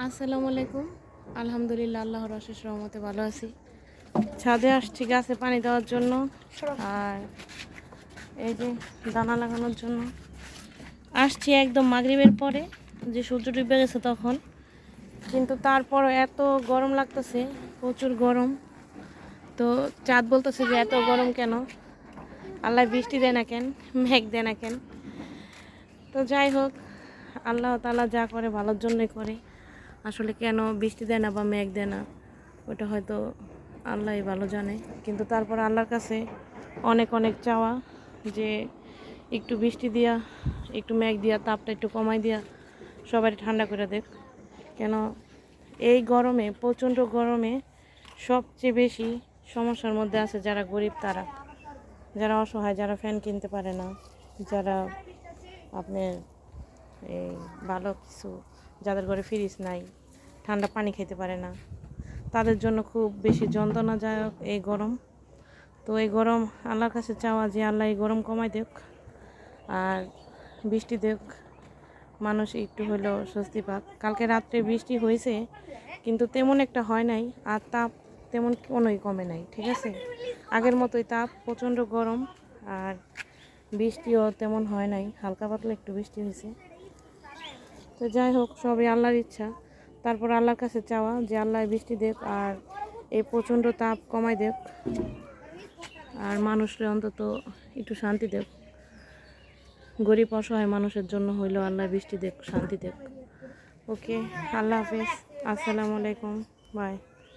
আসসালামু আলাইকুম। আলহামদুলিল্লাহ, আল্লাহর অশেষ রহমতে ভালো আছি। ছাদে আসছি গাছে পানি দেওয়ার জন্য, আর এই যে দানা লাগানোর জন্য আসছি একদম মাগরিবের পরে, যে সূর্য ডুবে গেছে তখন। কিন্তু তারপরও এত গরম লাগতেছে, প্রচুর গরম। তো চাঁদ বলতেছে যে এত গরম কেন, আল্লাহ বৃষ্টি দেয় না কেন, মেঘ দেয় না কেন। তো যাই হোক, আল্লাহ তাআলা যা করে ভালোর জন্যই করে। আসলে কেন বৃষ্টি দেয় না বা মেঘ দেয় না, ওটা হয়তো আল্লাহই ভালো জানে। কিন্তু তারপর আল্লাহর কাছে অনেক অনেক চাওয়া যে একটু বৃষ্টি দিয়া, একটু মেঘ দিয়া, তাপটা একটু কমাই দিয়া সবাই ঠান্ডা করে দেখ। কেন এই গরমে, প্রচণ্ড গরমে সবচেয়ে বেশি সমস্যার মধ্যে আছে যারা গরিব, তারা, যারা অসহায়, যারা ফ্যান কিনতে পারে না, যারা আপনার এই ভালো কিছু, যাদের ঘরে ফ্রিজ নাই, ঠান্ডা পানি খেতে পারে না, তাদের জন্য খুব বেশি যন্ত্রণাদায়ক এই গরম। তো এই গরম আল্লাহর কাছে চাওয়া যে আল্লাহ এই গরম কমাই দেখ, আর বৃষ্টি দেখ, মানুষ একটু হলেও স্বস্তি পাক। কালকে রাত্রে বৃষ্টি হয়েছে, কিন্তু তেমন একটা হয় নাই, আর তাপ তেমন কোনোই কমে নাই। ঠিক আছে, আগের মতোই তাপ, প্রচণ্ড গরম, আর বৃষ্টিও তেমন হয় নাই, হালকা পাতলা একটু বৃষ্টি হয়েছে। তো যাই হোক, সবই আল্লাহর ইচ্ছা। তারপর আল্লাহর কাছে চাওয়া যে আল্লাহ বৃষ্টি দেখ, আর এই প্রচণ্ড তাপ কমাই দেখ, আর মানুষরা অন্তত একটু শান্তি দেখ। গরিব অসহায় মানুষের জন্য হইলো আল্লাহ বৃষ্টি দেখ, শান্তি দেখ। ওকে, আল্লাহ হাফেজ, আসসালামু আলাইকুম, বাই।